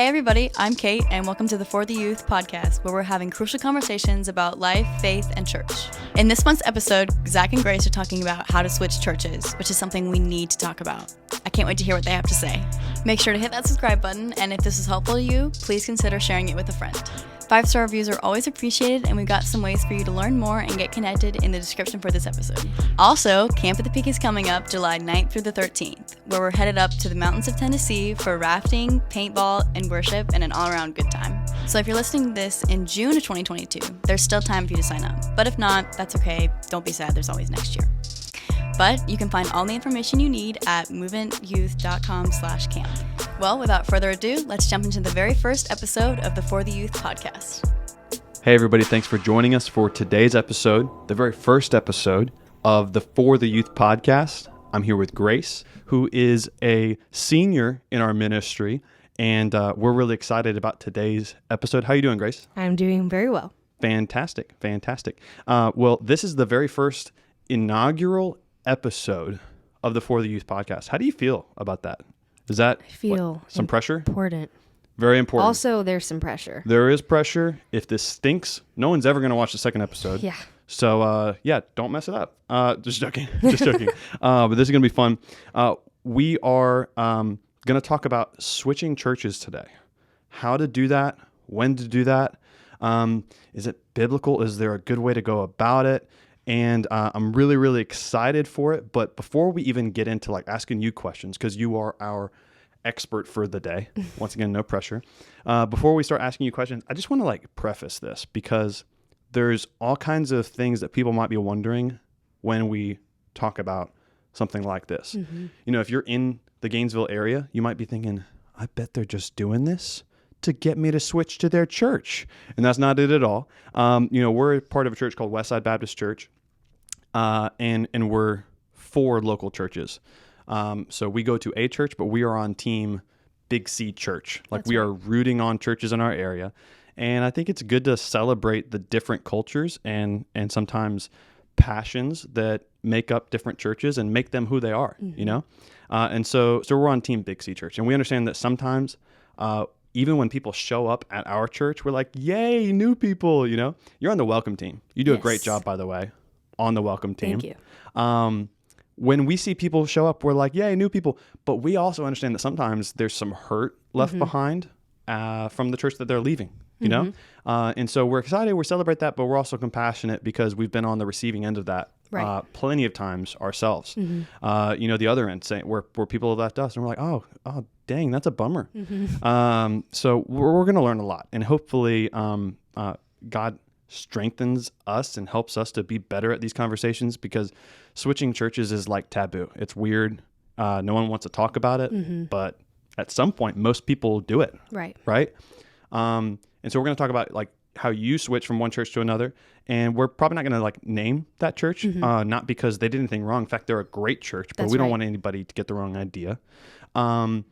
Hey everybody, I'm Kate, and welcome to the For the Youth podcast, where we're having crucial conversations about life, faith, and church. In this month's episode, Zack and Grace are talking about how to switch churches, which is something we need to talk about. I can't wait to hear what they have to say. Make sure to hit that subscribe button, and if this is helpful to you, please consider sharing it with a friend. 5-star reviews are always appreciated, and we've got some ways for you to learn more and get connected in the description for this episode. Also, Camp at the Peak is coming up July 9th through the 13th, where we're headed up to the mountains of Tennessee for rafting, paintball, and worship, and an all-around good time. So if you're listening to this in June of 2022, there's still time for you to sign up. But if not, that's okay. Don't be sad. There's always next year. But you can find all the information you need at mvmt.com/camp. Well, without further ado, let's jump into the very first episode of the For the Youth podcast. Hey everybody, thanks for joining us for today's episode, the very first episode of the For the Youth podcast. I'm here with Grace, who is a senior in our ministry, and we're really excited about today's episode. How are you doing, Grace? I'm doing very well. Fantastic. Well, this is the very first inaugural episode of the For the Youth podcast. How do you feel about that? Is that some pressure? Important. Very important. Also, there's some pressure. There is pressure. If this stinks, no one's ever going to watch the second episode. Yeah. So, don't mess it up. Just joking. But this is going to be fun. We are going to talk about switching churches today. How to do that, when to do that. Is it biblical? Is there a good way to go about it? And I'm really, really excited for it. But before we even get into asking you questions, because you are our expert for the day, once again, no pressure. Before we start asking you questions, I just want to preface this because there's all kinds of things that people might be wondering when we talk about something like this. Mm-hmm. You know, if you're in the Gainesville area, you might be thinking, I bet they're just doing this to get me to switch to their church. And that's not it at all. We're part of a church called Westside Baptist Church, and we're 4 local churches. So we go to a church, but we are on team Big C Church. We are rooting on churches in our area. And I think it's good to celebrate the different cultures and sometimes passions that make up different churches and make them who they are, you know? And so we're on team Big C Church. And we understand that sometimes, even when people show up at our church, we're like, yay, new people, you know? You're on the welcome team. You do a great job, by the way, on the welcome team. Thank you. When we see people show up, we're like, yay, new people. But we also understand that sometimes there's some hurt left behind from the church that they're leaving, you know? And so we're excited, we celebrate that, but we're also compassionate because we've been on the receiving end of that plenty of times ourselves. The other end, where people have left us and we're like, oh, dang, that's a bummer. So we're going to learn a lot. And hopefully God strengthens us and helps us to be better at these conversations because switching churches is taboo. It's weird. No one wants to talk about it, but at some point, most people do it. Right? And so we're going to talk about how you switch from one church to another. And we're probably not going to name that church, not because they did anything wrong. In fact, they're a great church, but we don't want anybody to get the wrong idea. Sometimes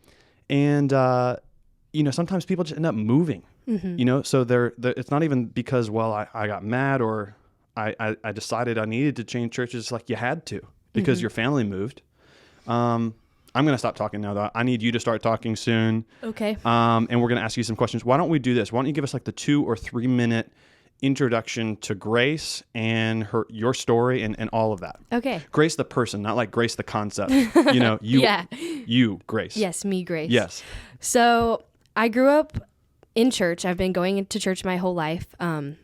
people just end up moving. So it's not even because, I got mad or I decided I needed to change churches. You had to because your family moved. I'm going to stop talking now, though. I need you to start talking soon. Okay. And we're going to ask you some questions. Why don't we do this? Why don't you give us the 2 or 3 minute introduction to Grace and your story and all of that. Okay. Grace the person, not Grace the concept. You, Grace. Yes, me, Grace. Yes. So I grew up in church. I've been going to church my whole life and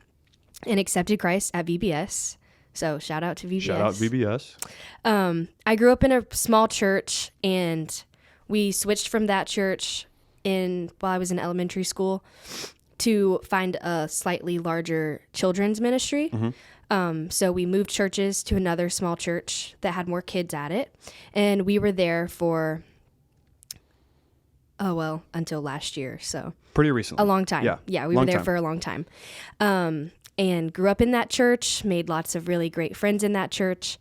accepted Christ at VBS. So shout out to VBS. Shout out VBS. I grew up in a small church, and we switched from that church while I was in elementary school to find a slightly larger children's ministry. So we moved churches to another small church that had more kids at it, and we were there for until last year. So pretty recently. A long time. Yeah, we were there for a long time. And grew up in that church, made lots of really great friends in that church,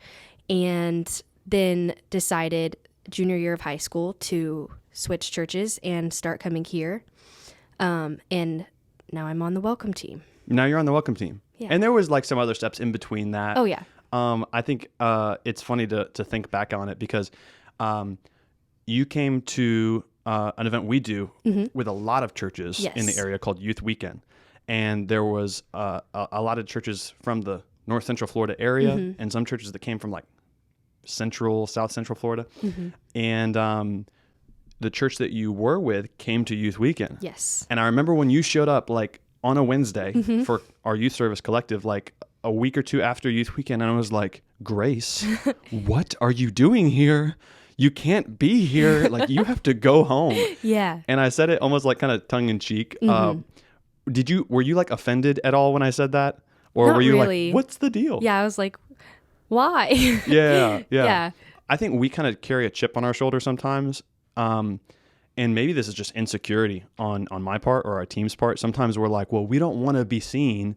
and then decided junior year of high school to switch churches and start coming here. And now I'm on the welcome team. Now you're on the welcome team. Yeah. And there was some other steps in between that. Oh, yeah. I think it's funny to think back on it because you came to an event we do with a lot of churches in the area called Youth Weekend. And there was a lot of churches from the North Central Florida area and some churches that came from like South Central Florida. And the church that you were with came to Youth Weekend. Yes. And I remember when you showed up like on a Wednesday for our youth service collective, like a week or two after Youth Weekend, and I was like, Grace, what are you doing here? You can't be here. Like, you have to go home. Yeah. And I said it almost like kind of tongue in cheek. Were you like offended at all when I said that? Or Not were you really. like, what's the deal? Yeah, I was like, why? Yeah. Yeah. I think we kind of carry a chip on our shoulder sometimes. And maybe this is just insecurity on my part or our team's part. Sometimes we're like, well, we don't want to be seen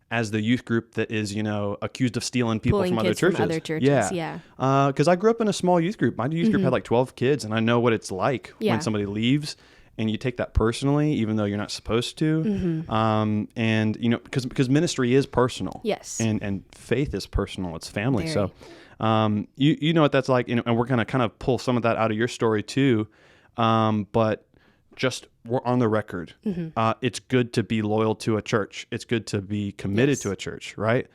as the youth group that is, accused of stealing people Pulling from other kids churches. from other churches, yeah. Because I grew up in a small youth group. My youth group had like 12 kids, and I know what it's like when somebody leaves and you take that personally, even though you're not supposed to. And, because ministry is personal. Yes. And faith is personal. It's family. Very. So, you know what that's like, and we're going to kind of pull some of that out of your story too. But just we're on the record. It's good to be loyal to a church. It's good to be committed to a church, right?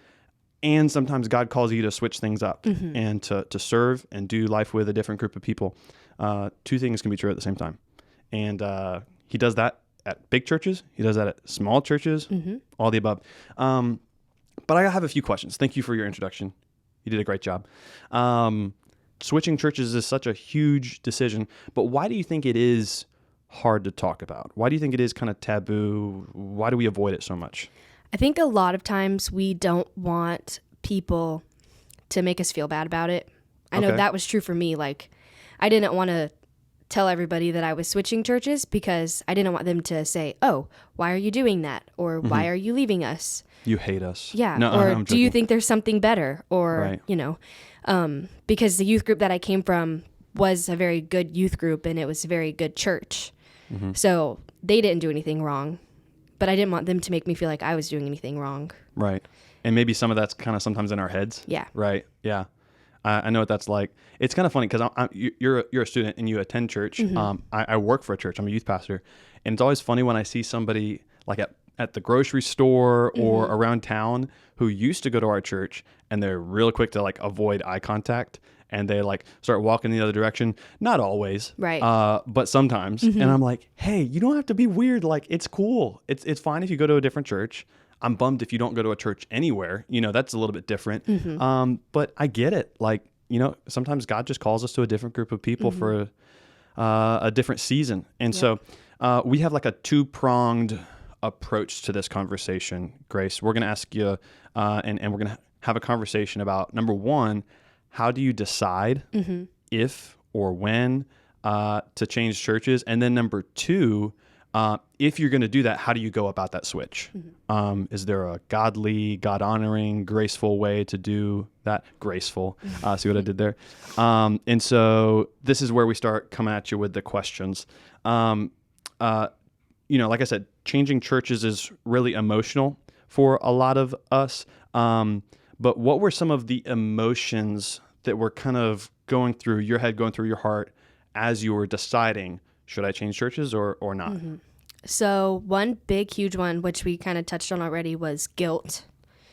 And sometimes God calls you to switch things up and to serve and do life with a different group of people. Two things can be true at the same time. And he does that at big churches. He does that at small churches, all the above. But I have a few questions. Thank you for your introduction. You did a great job. Switching churches is such a huge decision, but why do you think it is hard to talk about? Why do you think it is kind of taboo? Why do we avoid it so much? I think a lot of times we don't want people to make us feel bad about it. I know that was true for me. Like, I didn't want to tell everybody that I was switching churches because I didn't want them to say, oh, why are you doing that? Or why are you leaving us? You hate us. Yeah. No, or I'm do you joking. think there's something better? Or, because the youth group that I came from was a very good youth group and it was a very good church. So they didn't do anything wrong, but I didn't want them to make me feel like I was doing anything wrong. Right. And maybe some of that's kind of sometimes in our heads. Yeah. Right. Yeah. I know what that's like. It's kind of funny because you're a student and you attend church. I work for a church. I'm a youth pastor. And it's always funny when I see somebody like at the grocery store or around town who used to go to our church and they're real quick to like avoid eye contact and they like start walking the other direction. Not always. Right. But sometimes. And I'm like, hey, you don't have to be weird. Like, it's cool. It's fine if you go to a different church. I'm bummed if you don't go to a church anywhere. That's a little bit different. But I get it. Like, sometimes God just calls us to a different group of people for a different season. And so we have like a two-pronged approach to this conversation, Grace. We're going to ask you, and we're going to have a conversation about, number one, how do you decide if or when to change churches? And then number two, if you're going to do that, how do you go about that switch? Is there a godly, God-honoring, graceful way to do that? Graceful. See what I did there? And so this is where we start coming at you with the questions. Like I said, changing churches is really emotional for a lot of us. But what were some of the emotions that were kind of going through your head, going through your heart as you were deciding, should I change churches or not? So one big, huge one, which we kind of touched on already, was guilt.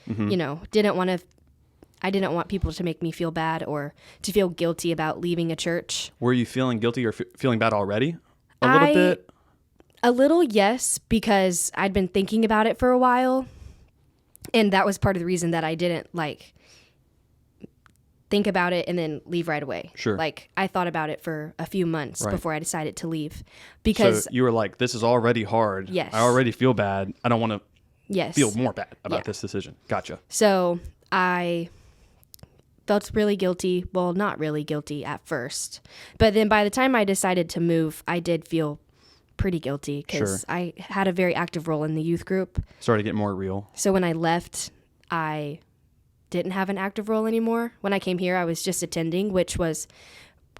I didn't want people to make me feel bad or to feel guilty about leaving a church. Were you feeling guilty or feeling bad already? A little bit? A little, yes, because I'd been thinking about it for a while. And that was part of the reason that I didn't think about it and then leave right away. Sure. Like, I thought about it for a few months before I decided to leave. Because so you were like, this is already hard. Yes. I already feel bad. I don't want to feel more bad about Yeah. this decision. Gotcha. So I felt really guilty. Well, not really guilty at first. But then by the time I decided to move, I did feel pretty guilty because I had a very active role in the youth group. Started to get more real. So when I left, I didn't have an active role anymore. When I came here, I was just attending, which was,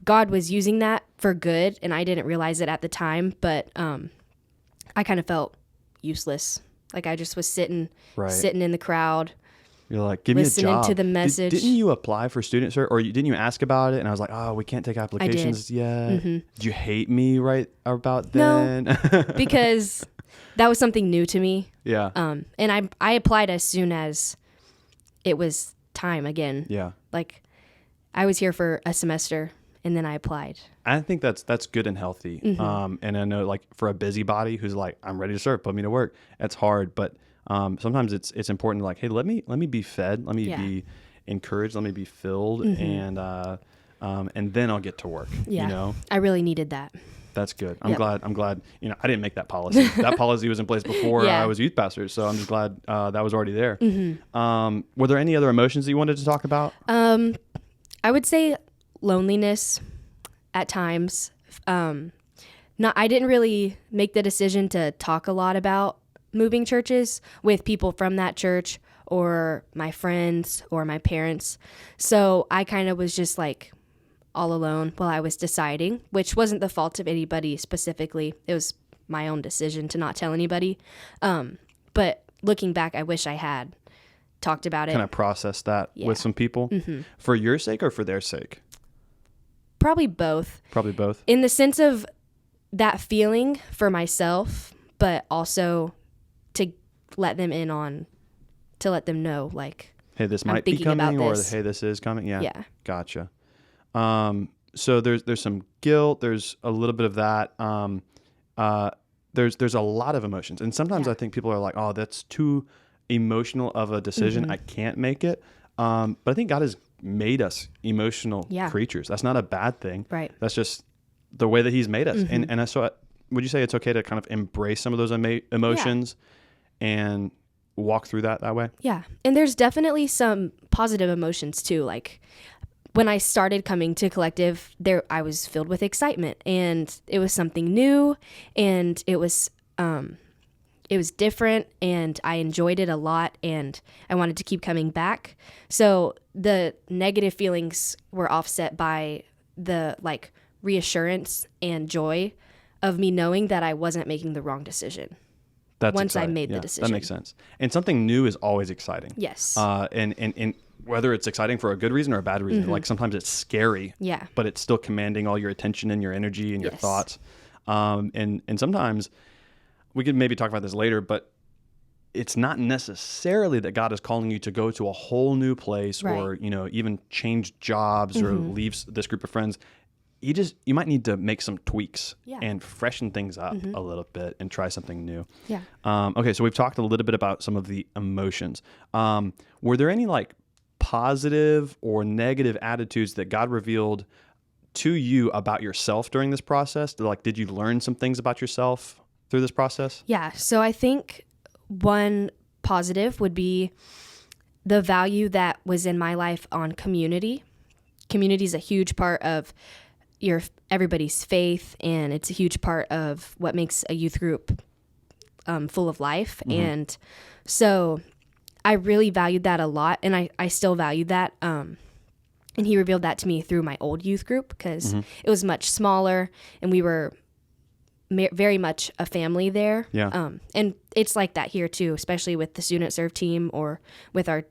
God was using that for good, and I didn't realize it at the time, but I kind of felt useless. Like, I just was sitting in the crowd, You're like, give me a listening job. to the message. Didn't you apply for student service, or didn't you ask about it? And I was like, oh, we can't take applications yet. Did you hate me right about then? No, because that was something new to me. Yeah. And I applied as soon as it was time again. Yeah. Like, I was here for a semester and then I applied. I think that's good and healthy. And I know, like, for a busybody who's like, I'm ready to serve, put me to work. That's hard, but sometimes it's important to, like, hey, let me be fed, let me be encouraged, let me be filled, and then I'll get to work. Yeah, you know, I really needed that. That's good. I'm glad. You know, I didn't make that policy. That policy was in place before I was youth pastor, so I'm just glad that was already there. Were there any other emotions that you wanted to talk about? I would say loneliness at times. I didn't really make the decision to talk a lot about moving churches with people from that church or my friends or my parents. So I kind of was just like all alone while I was deciding, which wasn't the fault of anybody specifically. It was my own decision to not tell anybody. But looking back, I wish I had talked about it. Kind of process that with some people for your sake or for their sake? Probably both. Probably both. In the sense of that feeling for myself, but also to let them know, like, hey, this I'm might be thinking coming, about or this. hey, this is coming. Yeah. Gotcha. So there's some guilt. There's a little bit of that. There's a lot of emotions, and sometimes I think people are like, oh, that's too emotional of a decision. I can't make it. But I think God has made us emotional creatures. That's not a bad thing. Right. That's just the way that He's made us. And so would you say it's okay to kind of embrace some of those emotions and walk through that way? Yeah. And there's definitely some positive emotions too. Like, when I started coming to Collective, I was filled with excitement, and it was something new, and it was different, and I enjoyed it a lot, and I wanted to keep coming back. So the negative feelings were offset by the, like, reassurance and joy of me knowing that I wasn't making the wrong decision. That's once exciting. I made the decision. That makes sense. And something new is always exciting. Yes. And whether it's exciting for a good reason or a bad reason, like sometimes it's scary. Yeah. But it's still commanding all your attention and your energy and your thoughts. And sometimes we could maybe talk about this later, but it's not necessarily that God is calling you to go to a whole new place or, you know, even change jobs or leave this group of friends. You might need to make some tweaks and freshen things up a little bit and try something new. Yeah. Okay, so we've talked a little bit about some of the emotions. Were there any, like, positive or negative attitudes that God revealed to you about yourself during this process? Like, did you learn some things about yourself through this process? Yeah. So I think one positive would be the value that was in my life on community. Community is a huge part of everybody's faith, and it's a huge part of what makes a youth group full of life. And so I really valued that a lot, and I still value that. And He revealed that to me through my old youth group, because it was much smaller, and we were very much a family there. Yeah. And it's like that here too, especially with the student serve team or with our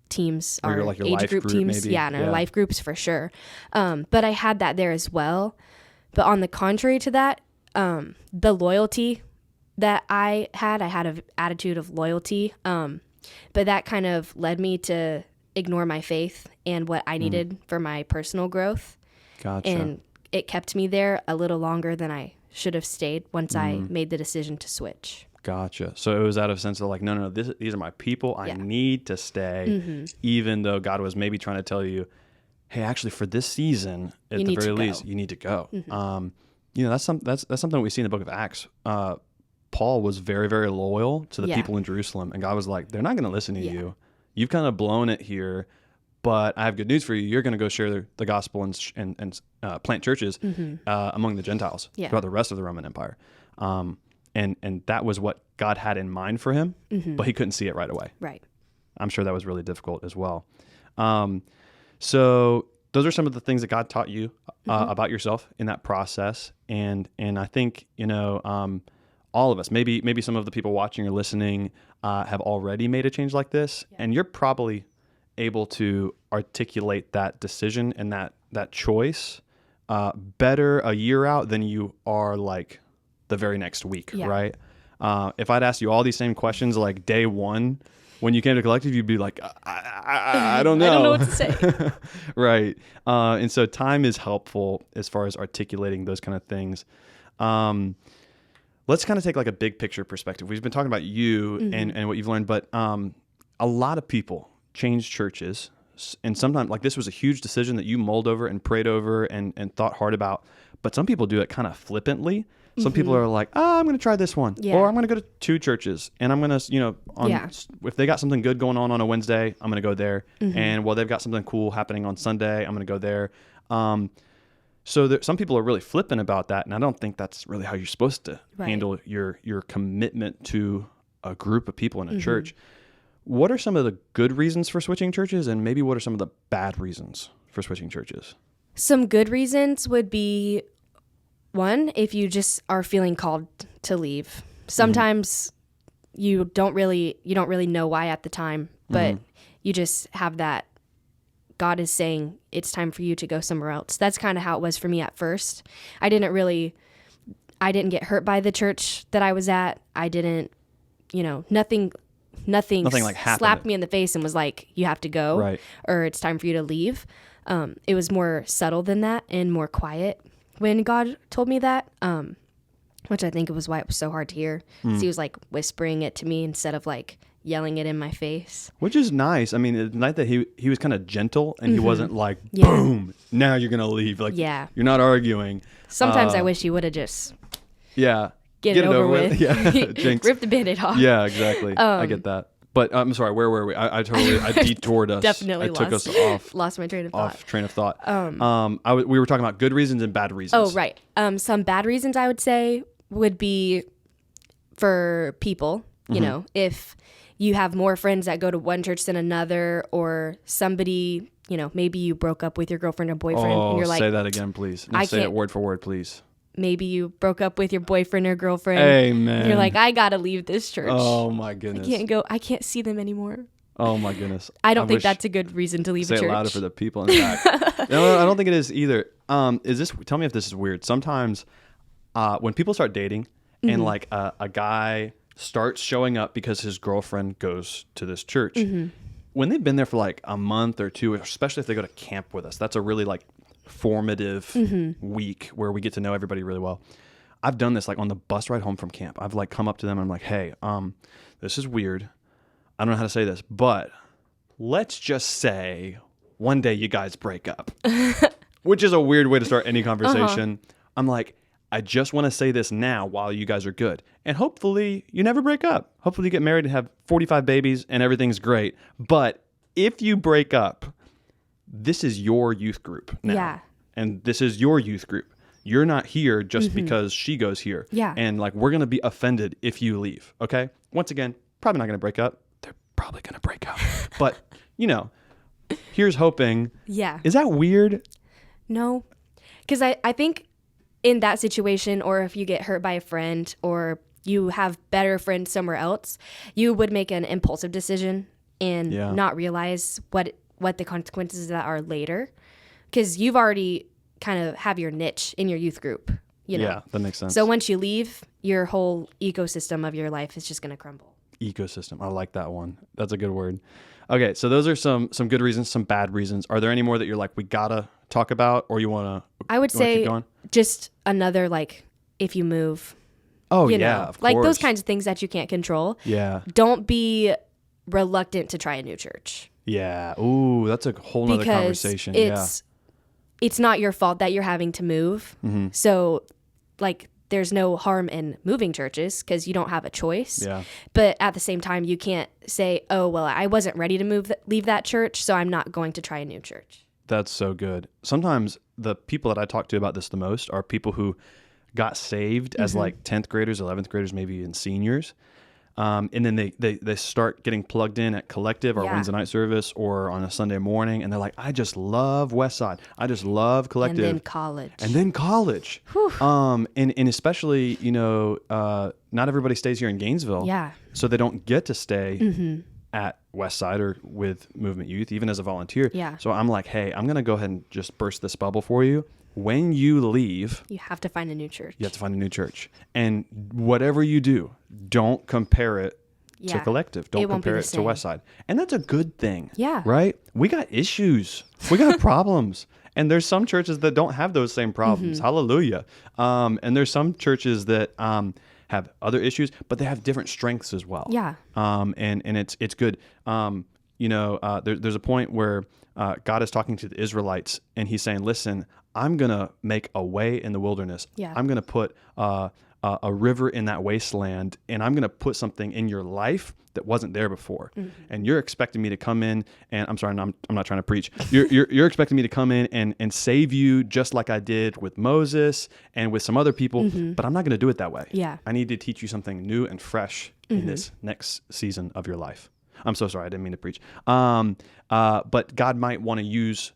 teams, or our your age life group teams. maybe. Yeah, and our life groups for sure. But I had that there as well. But on the contrary to that, the loyalty that I had an attitude of loyalty. But that kind of led me to ignore my faith and what I needed for my personal growth. Gotcha. And it kept me there a little longer than I should have stayed once I made the decision to switch. Gotcha. So it was out of a sense of like, no, these are my people. I need to stay, even though God was maybe trying to tell you, hey, actually, for this season, at the very least, you need to go. You know, that's something we see in the book of Acts. Paul was very, very loyal to the people in Jerusalem, and God was like, they're not going to listen to you. You've kind of blown it here, but I have good news for you. You're going to go share the gospel and plant churches among the Gentiles throughout the rest of the Roman Empire. And that was what God had in mind for him, but he couldn't see it right away. Right. I'm sure that was really difficult as well. So those are some of the things that God taught you about yourself in that process. And I think, you know, all of us, maybe some of the people watching or listening have already made a change like this. And you're probably able to articulate that decision and that choice better a year out than you are like the very next week, right? If I'd asked you all these same questions like day one, when you came to Collective, you'd be like, I don't know. I don't know what to say. Right. And so time is helpful as far as articulating those kind of things. Let's kind of take like a big picture perspective. We've been talking about you and what you've learned, but a lot of people change churches. And sometimes like this was a huge decision that you mulled over and prayed over and thought hard about. But some people do it kind of flippantly. Some people are like, I'm going to try this one. Or I'm going to go to 2 churches and I'm going to, if they got something good going on a Wednesday, I'm going to go there. And they've got something cool happening on Sunday, I'm going to go there. So some people are really flippant about that. And I don't think that's really how you're supposed to handle your commitment to a group of people in a church. What are some of the good reasons for switching churches? And maybe what are some of the bad reasons for switching churches? Some good reasons would be, one, if you just are feeling called to leave. Sometimes you don't really know why at the time, but you just have that God is saying it's time for you to go somewhere else. That's kind of how it was for me at first. I didn't get hurt by the church that I was at. I didn't, nothing like slapped me in the face and was like, you have to go, or it's time for you to leave. It was more subtle than that and more quiet when God told me that, which I think it was why it was so hard to hear. So he was like whispering it to me instead of like yelling it in my face. Which is nice. I mean, it's nice that he was kind of gentle and he wasn't like, boom, now you're going to leave. Like, you're not arguing. Sometimes I wish he would have just get it over with. Rip the Band-Aid off. Yeah, exactly. I get that. But I'm sorry, where were we? I detoured us. Definitely took us off. Lost my train of thought. We were talking about good reasons and bad reasons. Oh, right. Some bad reasons I would say would be for people, if you have more friends that go to one church than another, or somebody, maybe you broke up with your girlfriend or boyfriend and you're like, say that again, please. No, say it word for word, please. Maybe you broke up with your boyfriend or girlfriend. Amen. And you're like, I gotta leave this church. Oh my goodness. I can't see them anymore. Oh my goodness. I don't think that's a good reason to leave a church. Say it louder for the people in the back. No, I don't think it is either. Tell me if this is weird. Sometimes when people start dating and like a guy starts showing up because his girlfriend goes to this church, when they've been there for like a month or 2, especially if they go to camp with us, that's a really like formative week where we get to know everybody really well. I've done this like on the bus ride home from camp. I've like come up to them and I'm like, hey, this is weird. I don't know how to say this, but let's just say one day you guys break up, which is a weird way to start any conversation. I'm like, I just want to say this now while you guys are good. And hopefully you never break up. Hopefully you get married and have 45 babies and everything's great. But if you break up, this is your youth group now. Yeah. And this is your youth group. You're not here just because she goes here. Yeah. And like, we're going to be offended if you leave. Okay. Once again, probably not going to break up. They're probably going to break up. But, here's hoping. Yeah. Is that weird? No. Because I think in that situation, or if you get hurt by a friend or you have better friends somewhere else, you would make an impulsive decision and not realize what the consequences of that are later, because you've already kind of have your niche in your youth group. Yeah, that makes sense. So once you leave, your whole ecosystem of your life is just going to crumble. Ecosystem. I like that one. That's a good word. Okay, so those are some good reasons, some bad reasons. Are there any more that you're like, we gotta talk about, or you want to? I would say just another, like, if you move. Oh, yeah, of course. Like those kinds of things that you can't control. Yeah. Don't be reluctant to try a new church. Yeah. Ooh, that's a whole nother conversation. It's not your fault that you're having to move. So, like, there's no harm in moving churches because you don't have a choice. Yeah. But at the same time, you can't say, oh, well, I wasn't ready to leave that church, so I'm not going to try a new church. That's so good. Sometimes the people that I talk to about this the most are people who got saved as like 10th graders, 11th graders, maybe even seniors. And then they start getting plugged in at Collective or Wednesday night service or on a Sunday morning. And they're like, I just love Westside. I just love Collective. And then college. And especially, not everybody stays here in Gainesville. Yeah. So they don't get to stay at Westside or with Movement Youth, even as a volunteer. Yeah. So I'm like, hey, I'm going to go ahead and just burst this bubble for you. When you leave, You have to find a new church. you have to find a new church. And whatever you do, don't compare it to Collective. Don't compare it to Westside. And that's a good thing. Yeah. Right? We got issues. We got problems. And there's some churches that don't have those same problems. Hallelujah. And there's some churches that have other issues, but they have different strengths as well. Yeah. And it's good. There's a point where God is talking to the Israelites, and he's saying, listen, I'm going to make a way in the wilderness. Yeah. I'm going to put a river in that wasteland, and I'm going to put something in your life that wasn't there before. And you're expecting me to come in, and I'm sorry, I'm not trying to preach. You're expecting me to come in and save you just like I did with Moses and with some other people, but I'm not going to do it that way. Yeah. I need to teach you something new and fresh in this next season of your life. I'm so sorry. I didn't mean to preach. But God might want to use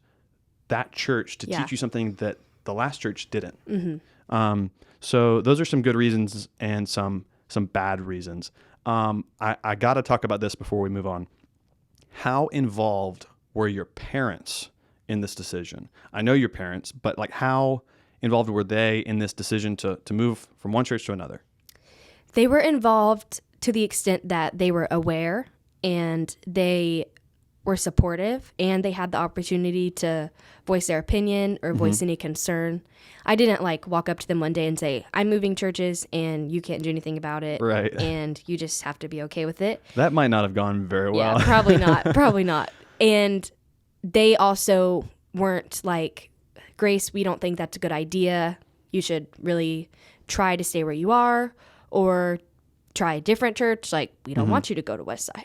that church to teach you something that the last church didn't. So those are some good reasons and some bad reasons. I got to talk about this before we move on. How involved were your parents in this decision? I know your parents, but like how involved were they in this decision to move from one church to another? They were involved to the extent that they were aware and they were supportive, and they had the opportunity to voice their opinion or voice any concern. I didn't like walk up to them one day and say, I'm moving churches and you can't do anything about it. Right. And you just have to be okay with it. That might not have gone very well. Yeah, probably not. Probably not. And they also weren't like, Grace, we don't think that's a good idea. You should really try to stay where you are or try a different church. Like, we don't want you to go to Westside.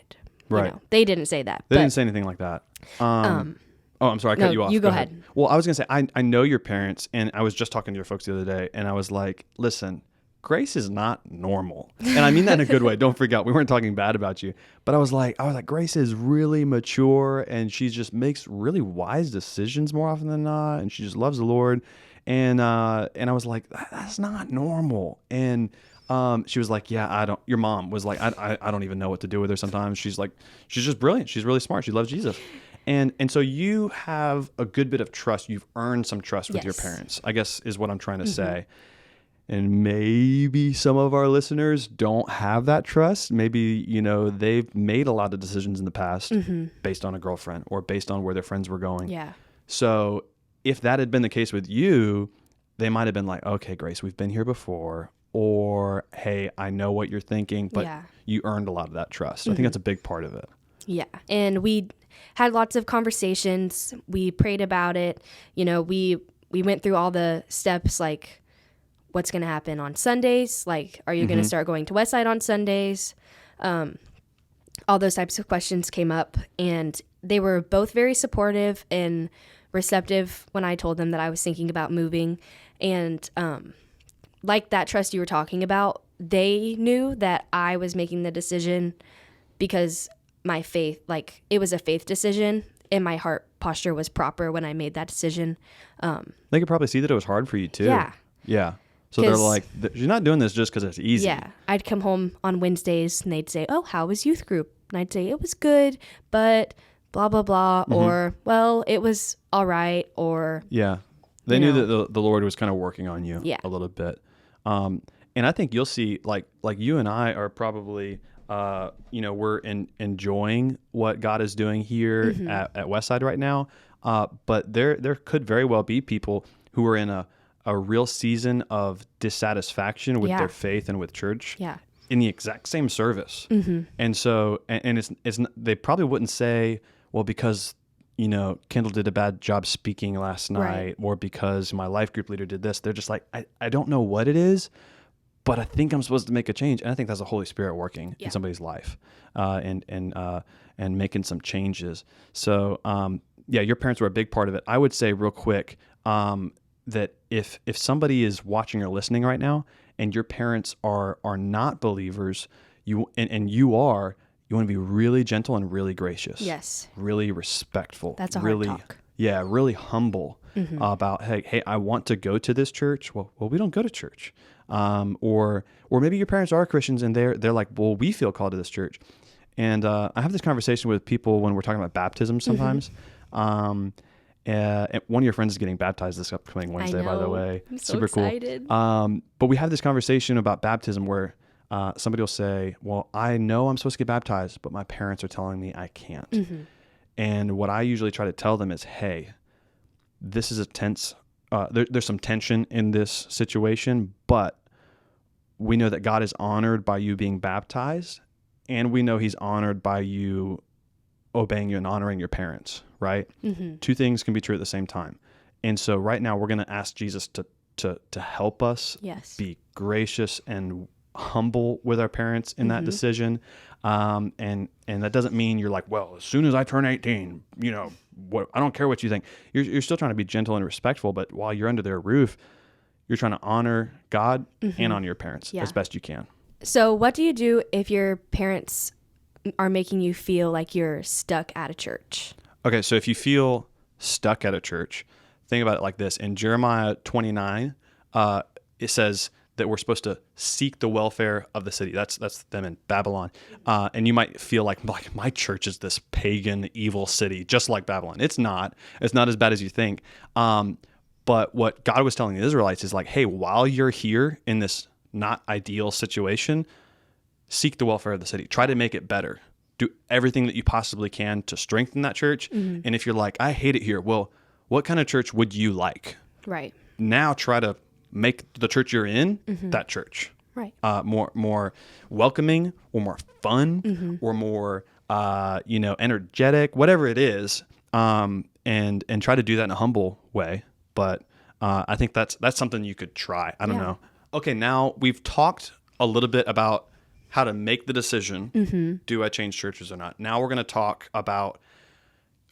Right. You know, they didn't say that. They didn't say anything like that. Oh, I'm sorry. I cut you off. You go ahead. Well, I was going to say, I know your parents, and I was just talking to your folks the other day, and I was like, listen, Grace is not normal. And I mean that in a good way. Don't freak out. We weren't talking bad about you. But I was like, Grace is really mature, and she just makes really wise decisions more often than not, and she just loves the Lord. And I was like, that's not normal. And she was like, yeah, your mom was like, I don't even know what to do with her sometimes. She's like, she's just brilliant. She's really smart. She loves Jesus. And so you have a good bit of trust. You've earned some trust with your parents, I guess is what I'm trying to say. And maybe some of our listeners don't have that trust. Maybe, they've made a lot of decisions in the past based on a girlfriend or based on where their friends were going. Yeah. So if that had been the case with you, they might have been like, okay, Grace, we've been here before. Or, hey, I know what you're thinking, but you earned a lot of that trust. I think that's a big part of it. Yeah. And we had lots of conversations. We prayed about it. We went through all the steps, like what's going to happen on Sundays? Like, are you going to start going to Westside on Sundays? All those types of questions came up, and they were both very supportive and receptive when I told them that I was thinking about moving. And like that trust you were talking about, they knew that I was making the decision because my faith, like it was a faith decision, and my heart posture was proper when I made that decision. They could probably see that it was hard for you too. Yeah. Yeah. So they're like, she's not doing this just because it's easy. Yeah. I'd come home on Wednesdays and they'd say, oh, how was youth group? And I'd say, it was good, but blah, blah, blah. Or, well, it was all right. Or, yeah. They knew that the Lord was kind of working on you a little bit. And I think you'll see, like you and I are probably, we're enjoying what God is doing here at Westside right now. But there could very well be people who are in a real season of dissatisfaction with their faith and with church in the exact same service. And so, and it's they probably wouldn't say, well, because, Kendall did a bad job speaking last night, or because my life group leader did this. They're just like, I don't know what it is, but I think I'm supposed to make a change. And I think that's the Holy Spirit working in somebody's life, and making some changes. So, your parents were a big part of it. I would say real quick, that if somebody is watching or listening right now and your parents are not believers, you want to be really gentle and really gracious. Yes. Really respectful. That's a hard talk. Yeah, really humble about, hey, I want to go to this church. Well, we don't go to church. Or maybe your parents are Christians and they're like, well, we feel called to this church. And I have this conversation with people when we're talking about baptism sometimes. And one of your friends is getting baptized this upcoming Wednesday, by the way. I'm so Super excited. cool. But we have this conversation about baptism where somebody will say, well, I know I'm supposed to get baptized, but my parents are telling me I can't. And what I usually try to tell them is, hey, this is a tense, there's some tension in this situation, but we know that God is honored by you being baptized, and we know he's honored by you obeying you and honoring your parents, right? Two things can be true at the same time. And so right now we're going to ask Jesus to help us be gracious and humble with our parents in that decision. And that doesn't mean you're like, well, as soon as I turn 18, I don't care what you think. You're still trying to be gentle and respectful, but while you're under their roof, you're trying to honor God and honor your parents as best you can. So what do you do if your parents are making you feel like you're stuck at a church? Okay, so if you feel stuck at a church, think about it like this. In Jeremiah 29, it says that we're supposed to seek the welfare of the city. That's them in Babylon. And you might feel like my church is this pagan, evil city, just like Babylon. It's not. It's not as bad as you think. But what God was telling the Israelites is like, hey, while you're here in this not ideal situation, seek the welfare of the city. Try to make it better. Do everything that you possibly can to strengthen that church. And if you're like, I hate it here, well, what kind of church would you like? Right. Now try to make the church you're in that church. Right. More welcoming, or more fun, or more energetic, whatever it is. And try to do that in a humble way. But I think that's something you could try. I don't know. Okay, now we've talked a little bit about how to make the decision. Do I change churches or not? Now we're going to talk about,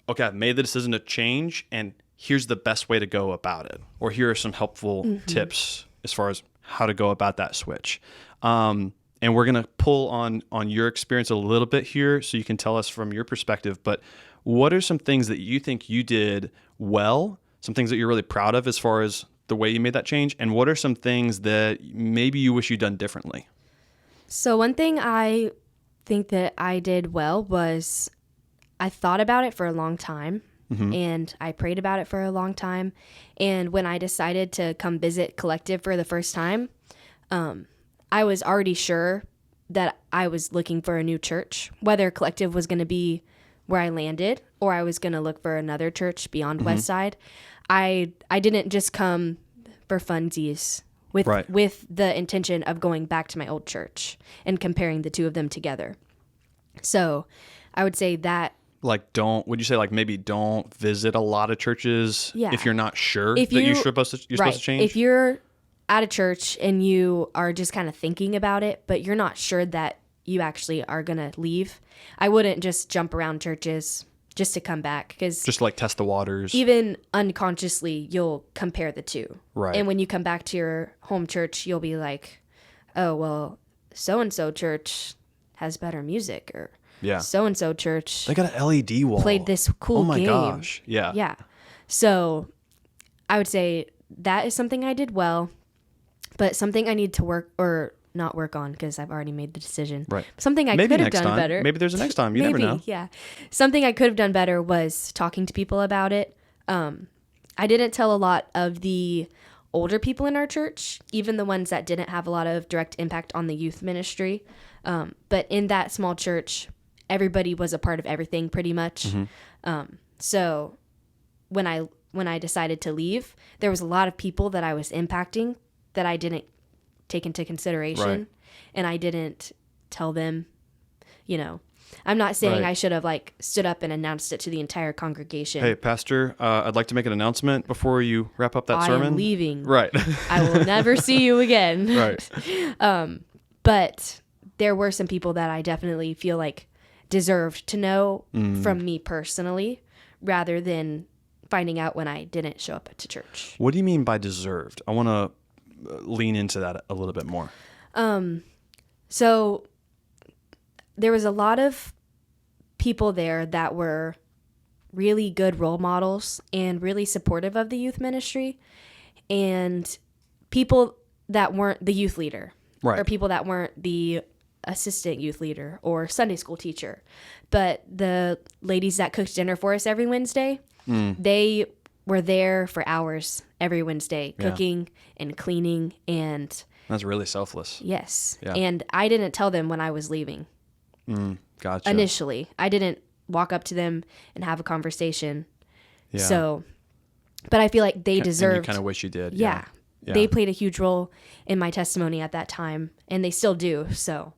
okay, I've made the decision to change, and here's the best way to go about it. Or here are some helpful tips as far as how to go about that switch. And we're going to pull on your experience a little bit here so you can tell us from your perspective. But what are some things that you think you did well, some things that you're really proud of as far as the way you made that change? And what are some things that maybe you wish you'd done differently? So one thing I think that I did well was I thought about it for a long time. And I prayed about it for a long time. And when I decided to come visit Collective for the first time, I was already sure that I was looking for a new church, whether Collective was going to be where I landed or I was going to look for another church beyond Westside. I didn't just come for funsies with the intention of going back to my old church and comparing the two of them together. So I would say that, would you say maybe don't visit a lot of churches if you're not sure that you're supposed to change? If you're at a church and you are just kind of thinking about it, but you're not sure that you actually are going to leave, I wouldn't just jump around churches just to come back, because just test the waters. Even unconsciously, you'll compare the two. Right. And when you come back to your home church, you'll be like, oh, well, so-and-so church has better music, or so-and-so church, they got an LED wall, played this cool game. Oh my gosh. Yeah. Yeah. So I would say that is something I did well, but something I need to not work on, because I've already made the decision. Right. Something I could have done better. Maybe there's a next time. You never know. Yeah. Something I could have done better was talking to people about it. I didn't tell a lot of the older people in our church, even the ones that didn't have a lot of direct impact on the youth ministry. But in that small church, everybody was a part of everything pretty much. So when I decided to leave, there was a lot of people that I was impacting that I didn't take into consideration. Right. And I didn't tell them, I'm not saying I should have stood up and announced it to the entire congregation. Hey, Pastor, I'd like to make an announcement before you wrap up that sermon. I am leaving. Right. I will never see you again. Right. But there were some people that I definitely feel like deserved to know from me personally, rather than finding out when I didn't show up to church. What do you mean by deserved? I want to lean into that a little bit more. So there was a lot of people there that were really good role models and really supportive of the youth ministry, and people that weren't the youth leader, right, or people that weren't the assistant youth leader or Sunday school teacher. But the ladies that cooked dinner for us every Wednesday, they were there for hours every Wednesday, cooking and cleaning. And that's really selfless. Yes. Yeah. And I didn't tell them when I was leaving. Gotcha. Initially, I didn't walk up to them and have a conversation. Yeah. So, but I feel like they deserved. And you kind of wish you did. Yeah. Yeah. They played a huge role in my testimony at that time, and they still do. So.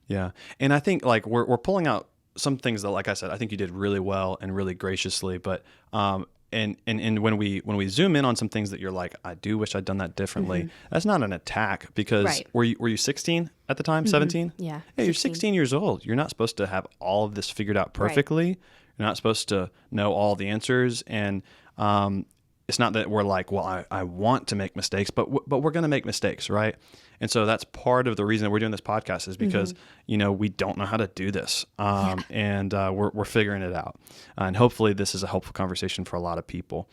Yeah. And I think like we're pulling out some things that, like I said, I think you did really well and really graciously, but and when we zoom in on some things that you're like, I do wish I'd done that differently. That's not an attack, because Right. were you 16 at the time? 17? Yeah. Hey, you're 16 years old. You're not supposed to have all of this figured out perfectly. You're not supposed to know all the answers. And it's not that we're like, well, I want to make mistakes, but we're going to make mistakes, right? And so that's part of the reason that we're doing this podcast, is because we don't know how to do this, and we're figuring it out. And hopefully, this is a helpful conversation for a lot of people.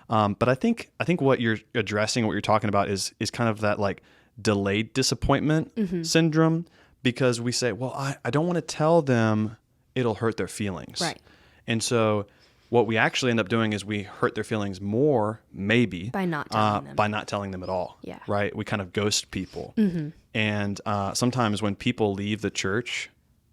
But I think what you're addressing, what you're talking about, is kind of that like delayed disappointment syndrome, because we say, well, I don't want to tell them, it'll hurt their feelings, Right. And so what we actually end up doing is we hurt their feelings more, maybe, By not telling them. by not telling them at all. Yeah. Right? We kind of ghost people. And sometimes when people leave the church,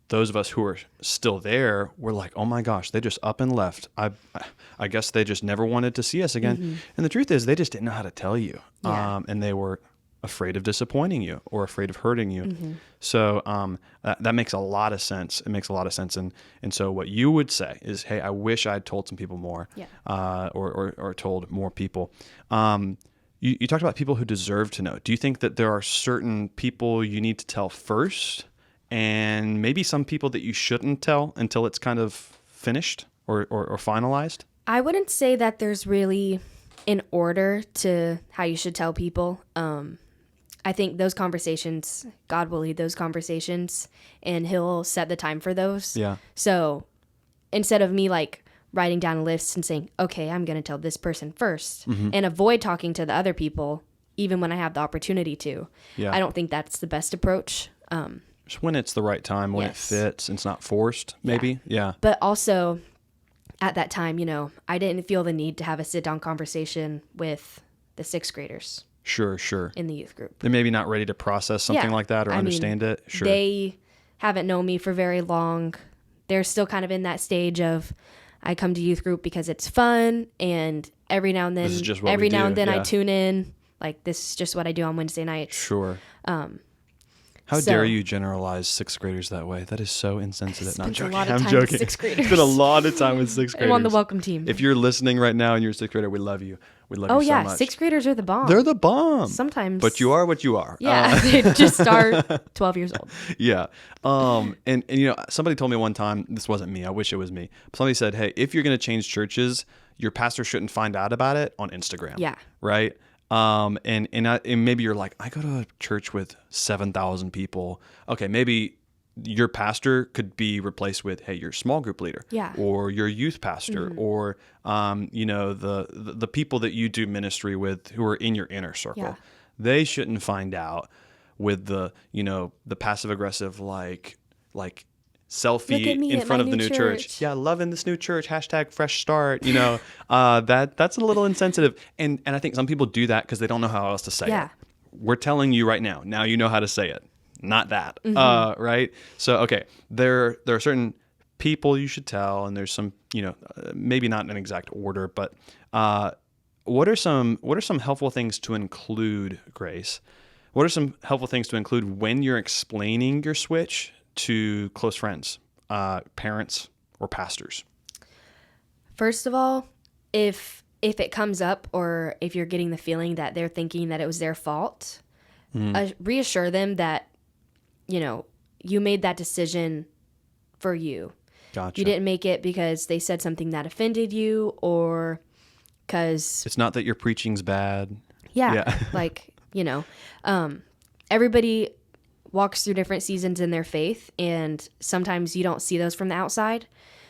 those of us who are still there, we're like, oh my gosh, they just up and left. I guess they just never wanted to see us again. And the truth is, they just didn't know how to tell you. Yeah. And they were afraid of disappointing you or afraid of hurting you. So that makes a lot of sense. It makes a lot of sense. And so what you would say is, hey, I wish I'd told some people more, or told more people. You talked about people who deserve to know. Do you think that there are certain people you need to tell first, and maybe some people that you shouldn't tell until it's kind of finished or finalized? I wouldn't say that there's really an order to how you should tell people. I think those conversations, God will lead those conversations, and he'll set the time for those. Yeah. So instead of me like writing down a list and saying, okay, I'm going to tell this person first, and avoid talking to the other people, even when I have the opportunity to. Yeah. I don't think that's the best approach. Just when it's the right time, when it fits, and it's not forced, maybe. Yeah. But also at that time, I didn't feel the need to have a sit-down conversation with the 6th graders. Sure. In the youth group. They're maybe not ready to process something like that or understand it. Sure. They haven't known me for very long. They're still kind of in that stage of, I come to youth group because it's fun, and every now and then, This is just what we do. I tune in. Like, this is just what I do on Wednesday nights. Sure. How dare you generalize 6th graders that way? That is so insensitive. No, I'm joking. A lot of I'm time joking. with 6th graders. Spent a lot of time with 6th graders. I'm on the welcome team. If you're listening right now and you're a 6th grader, we love you. We love you so much. 6th graders are the bomb. They're the bomb. Sometimes. But you are what you are. Yeah, they just are 12 years old. Yeah. And somebody told me one time, this wasn't me, I wish it was me. Somebody said, hey, if you're going to change churches, your pastor shouldn't find out about it on Instagram. Yeah. Right? And maybe you're like, I go to a church with 7,000 people. Okay, maybe your pastor could be replaced with, hey, your small group leader, or your youth pastor, or the people that you do ministry with who are in your inner circle. Yeah. They shouldn't find out with the passive aggressive like selfie in front of the new church. Yeah, loving this new church. #fresh start. That's a little insensitive. And I think some people do that because they don't know how else to say it. We're telling you right now. Now you know how to say it. Not that. Right? So, okay, there are certain people you should tell, and there's some, maybe not in an exact order, but what are some helpful things to include, Grace? What are some helpful things to include when you're explaining your switch to close friends, parents, or pastors? First of all, if it comes up, or if you're getting the feeling that they're thinking that it was their fault, reassure them that, you made that decision for you. Gotcha. You didn't make it because they said something that offended you, or because... It's not that your preaching's bad. Yeah. Everybody walks through different seasons in their faith, and sometimes you don't see those from the outside.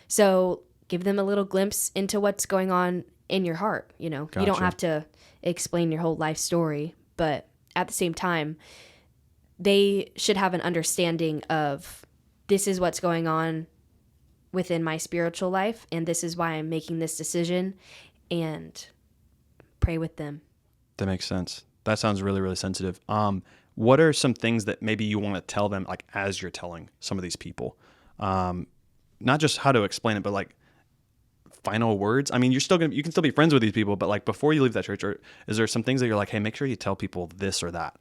So give them a little glimpse into what's going on in your heart. Gotcha. You don't have to explain your whole life story, but at the same time, they should have an understanding of this is what's going on within my spiritual life, and this is why I'm making this decision, and pray with them. That makes sense. That sounds really, really sensitive. What are some things that maybe you want to tell them, like as you're telling some of these people? Not just how to explain it, but like final words. I mean, you can still be friends with these people, but like before you leave that church, or is there some things that you're like, hey, make sure you tell people this or that?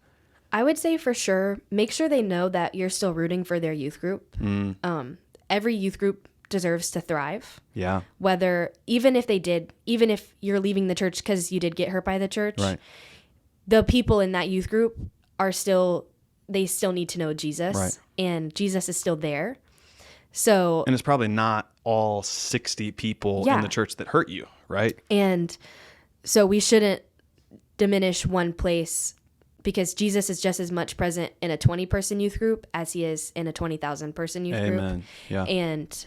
I would say for sure, make sure they know that you're still rooting for their youth group. Every youth group deserves to thrive. Yeah. Even if you're leaving the church because you did get hurt by the church, Right. the people in that youth group they still need to know Jesus, Right. and Jesus is still there. So, And it's probably not all 60 people in the church that hurt you, right? And so we shouldn't diminish one place, because Jesus is just as much present in a 20-person youth group as he is in a 20,000-person youth group. Amen. Yeah. And,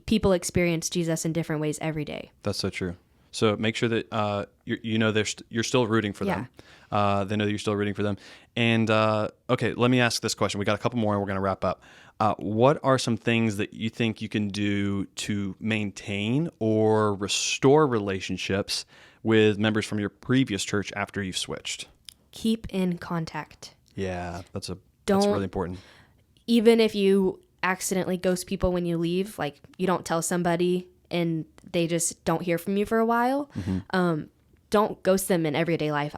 people experience Jesus in different ways every day. That's so true. So make sure that you're still rooting for them. They know that you're still rooting for them. And okay, let me ask this question. We got a couple more, and we're going to wrap up. What are some things that you think you can do to maintain or restore relationships with members from your previous church after you've switched? Keep in contact. Yeah, that's really important. Even if you accidentally ghost people when you leave, like you don't tell somebody and they just don't hear from you for a while, don't ghost them in everyday life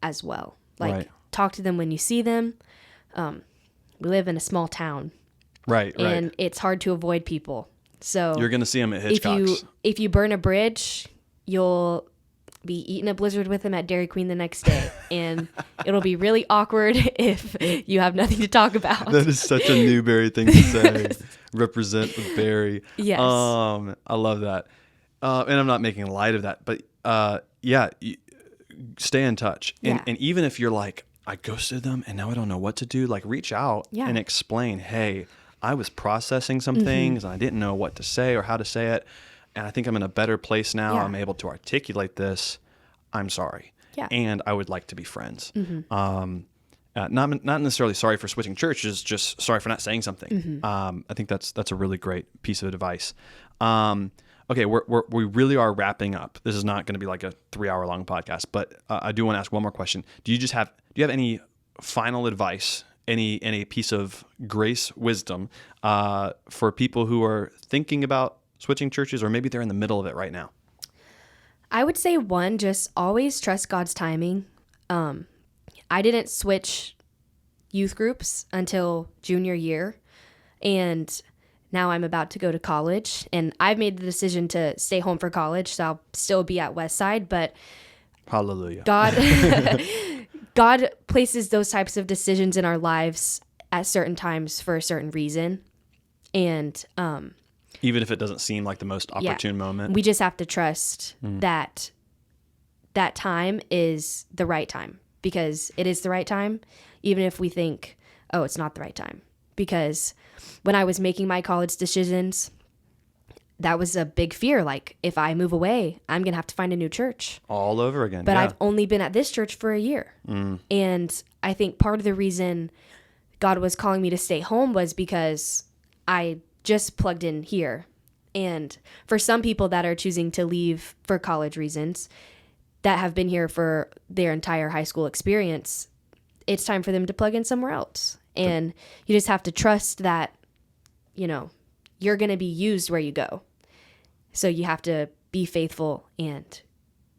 as well. Right. Talk to them when you see them. We live in a small town. Right. And it's hard to avoid people. So you're going to see them at Hitchcock's. If you burn a bridge, you'll be eating a blizzard with them at Dairy Queen the next day. And it'll be really awkward if you have nothing to talk about. That is such a Newberry thing to say. Represent the berry. Yes. I love that. And I'm not making light of that, but stay in touch. And even if you're like, I ghosted them and now I don't know what to do, like reach out and explain, hey, I was processing some things and I didn't know what to say or how to say it. And I think I'm in a better place now. I'm able to articulate this. I'm sorry. Yeah. And I would like to be friends. Not necessarily sorry for switching churches, just sorry for not saying something. I think that's a really great piece of advice. Okay, we really are wrapping up. This is not going to be like a 3-hour long podcast, but I do want to ask one more question. Do you have any final advice, any piece of grace, wisdom for people who are thinking about switching churches, or maybe they're in the middle of it right now? I would say one, just always trust God's timing. I didn't switch youth groups until junior year, and now I'm about to go to college, and I've made the decision to stay home for college, so I'll still be at Westside, but hallelujah. God places those types of decisions in our lives at certain times for a certain reason, and even if it doesn't seem like the most opportune moment, we just have to trust that time is the right time, because it is the right time, even if we think, oh, it's not the right time. Because when I was making my college decisions, that was a big fear. Like, if I move away, I'm going to have to find a new church. All over again. But I've only been at this church for a year. And I think part of the reason God was calling me to stay home was because I just plugged in here. And for some people that are choosing to leave for college reasons, that have been here for their entire high school experience, it's time for them to plug in somewhere else. And you just have to trust that, you're going to be used where you go. So you have to be faithful and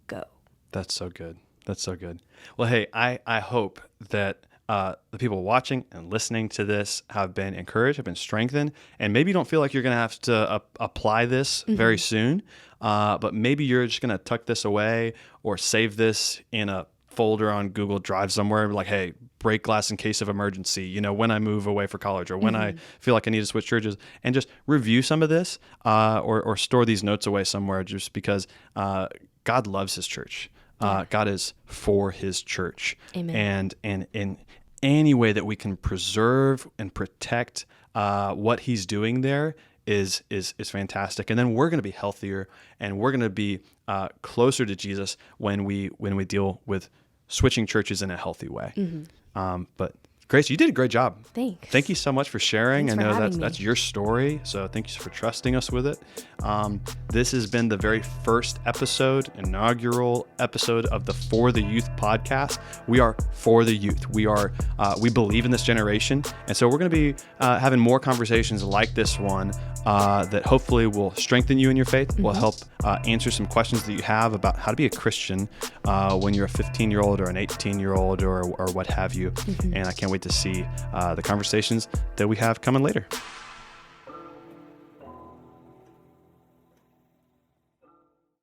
go. That's so good. That's so good. Well, hey, I hope that the people watching and listening to this have been encouraged, have been strengthened, and maybe you don't feel like you're going to have to apply this very soon, but maybe you're just going to tuck this away or save this in a folder on Google Drive somewhere and be like, hey, break glass in case of emergency, when I move away for college or when I feel like I need to switch churches, and just review some of this or store these notes away somewhere, just because God loves his church. God is for his church. Amen. And in any way that we can preserve and protect what he's doing there is fantastic. And then we're going to be healthier and we're going to be closer to Jesus when we deal with switching churches in a healthy way. But Grace, you did a great job. Thanks. Thank you so much for sharing. Thanks for I know having me. that's your story, so thank you for trusting us with it. This has been the very first inaugural episode of the For the Youth podcast. We are for the youth. We believe in this generation, and so we're going to be having more conversations like this one that hopefully will strengthen you in your faith, will help answer some questions that you have about how to be a Christian when you're a 15-year-old or an 18-year-old or what have you. And I can't wait to see the conversations that we have coming later.